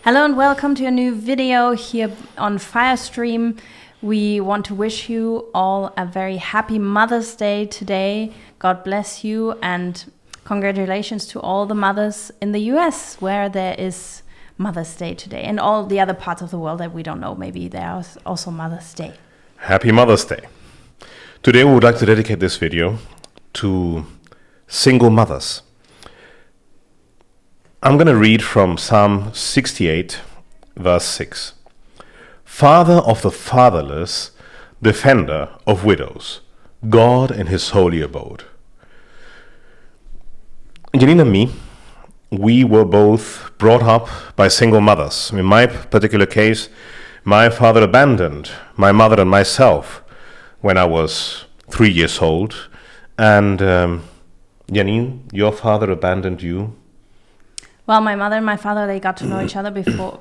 Hello and welcome to a new video here on Firestream. We want to wish you all a very happy Mother's Day today. God bless you and congratulations to all the mothers in the US where there is Mother's Day today, and all the other parts of the world that we don't know. Maybe there is also Mother's Day. Happy Mother's Day. Today we would like to dedicate this video to single mothers. I'm going to read from Psalm 68, verse 6. Father of the fatherless, defender of widows, God in his holy abode. Janine and me, we were both brought up by single mothers. In my particular case, my father abandoned my mother and myself when I was 3 years old. And Janine, your father abandoned you? Well, my mother and my father, they got to know each other before,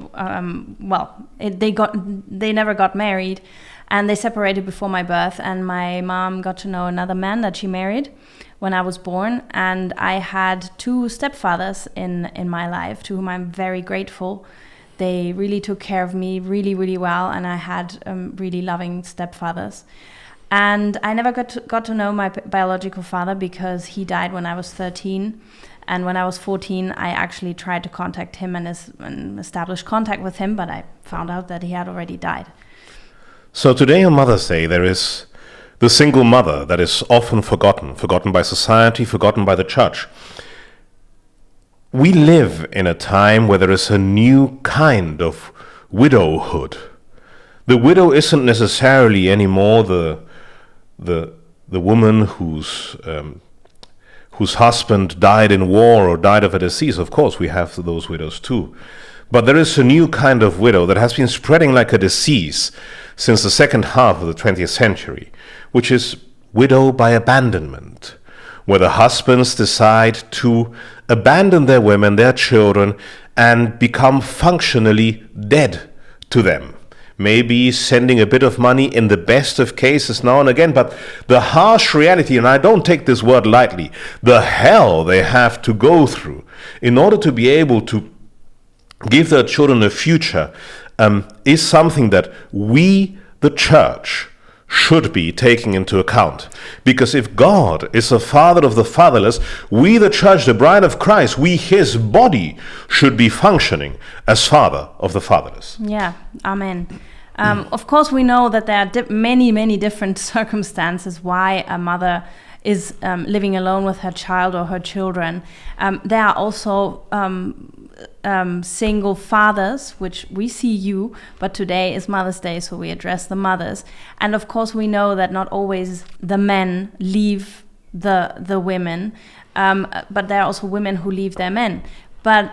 they never got married, and they separated before my birth, and my mom got to know another man that she married when I was born, and I had two stepfathers in my life, to whom I'm very grateful. They really took care of me really, really well, and I had really loving stepfathers. And I never got to know my biological father because he died when I was 13. And when I was 14, I actually tried to contact him and establish contact with him, but I found out that he had already died. So today on Mother's Day, there is the single mother that is often forgotten by society, forgotten by the church. We live in a time where there is a new kind of widowhood. The widow isn't necessarily anymore the woman whose husband died in war or died of a disease. Of course, we have those widows too. But there is a new kind of widow that has been spreading like a disease since the second half of the 20th century, which is widow by abandonment, where the husbands decide to abandon their women, their children, and become functionally dead to them. Maybe sending a bit of money in the best of cases now and again, but the harsh reality, and I don't take this word lightly, the hell they have to go through in order to be able to give their children a future is something that we, the church, should be taking into account. Because if God is the father of the fatherless, we, the church, the bride of Christ, we, his body, should be functioning as father of the fatherless. Yeah, amen. Of course, we know that there are many different circumstances why a mother is living alone with her child or her children. There are also single fathers, which we see you, but today is Mother's Day, so we address the mothers. And of course, we know that not always the men leave the women, but there are also women who leave their men. But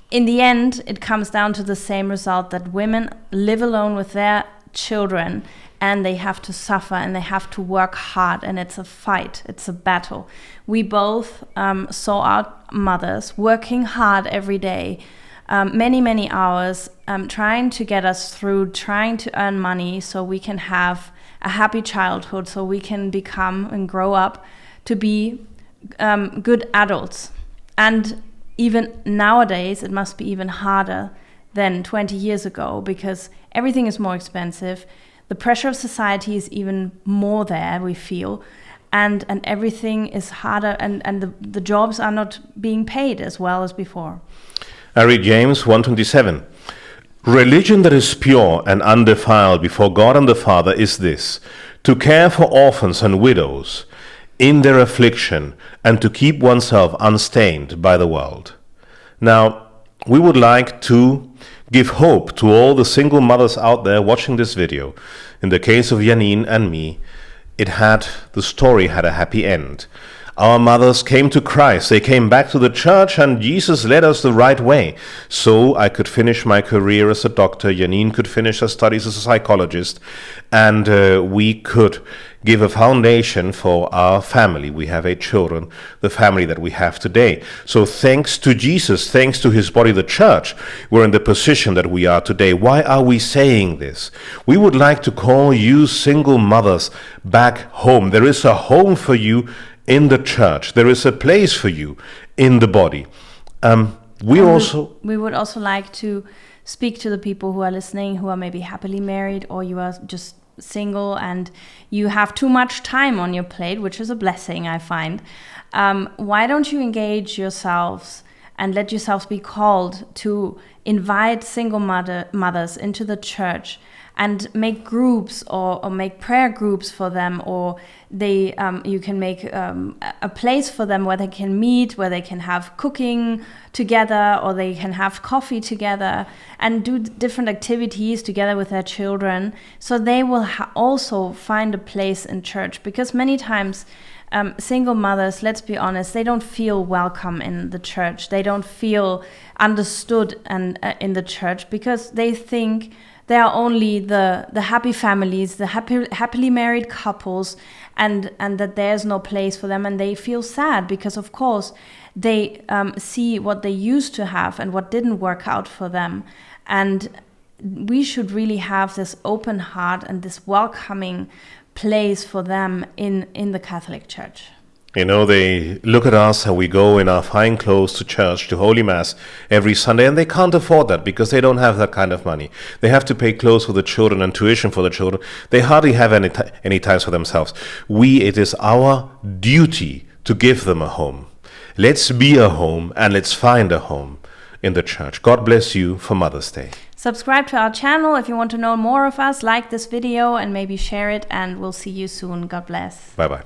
in the end, it comes down to the same result, that women live alone with their children and they have to suffer and they have to work hard, and it's a fight, it's a battle. We both saw our mothers working hard every day, many hours, trying to get us through, trying to earn money so we can have a happy childhood, so we can become and grow up to be good adults. And even nowadays, it must be even harder than 20 years ago, because everything is more expensive. The pressure of society is even more there, we feel, and everything is harder, and the jobs are not being paid as well as before. I read James 1:27. Religion that is pure and undefiled before God and the Father is this: to care for orphans and widows in their affliction, and to keep oneself unstained by the world. Now, we would like to give hope to all the single mothers out there watching this video. In the case of Janine and me, the story had a happy end. Our mothers came to Christ, they came back to the church, and Jesus led us the right way. So I could finish my career as a doctor, Janine could finish her studies as a psychologist, and we could give a foundation for our family. We have 8 children, the family that we have today. So thanks to Jesus, thanks to his body, the church, we're in the position that we are today. Why are we saying this? We would like to call you single mothers back home. There is a home for you in the church. There is a place for you in the body. We would also like to speak to the people who are listening, who are maybe happily married, or you are just single and you have too much time on your plate, which is a blessing, I find. Why don't you engage yourselves and let yourselves be called to invite single mothers into the church and make groups or make prayer groups for them, or you can make a place for them where they can meet, where they can have cooking together, or they can have coffee together and do different activities together with their children, so they will also find a place in church. Because many times single mothers, let's be honest, they don't feel welcome in the church. They don't feel understood in the church, because they think they are only the happy families, the happily married couples, and that there's no place for them, and they feel sad because, of course, they see what they used to have and what didn't work out for them. And we should really have this open heart and this welcoming place for them in the Catholic Church. You know, they look at us how we go in our fine clothes to church, to Holy Mass every Sunday, and they can't afford that because they don't have that kind of money. They have to pay clothes for the children and tuition for the children. They hardly have any time for themselves. It is our duty to give them a home. Let's be a home, and let's find a home in the church. God bless you for Mother's Day. Subscribe to our channel if you want to know more of us. Like this video and maybe share it, and we'll see you soon. God bless. Bye-bye.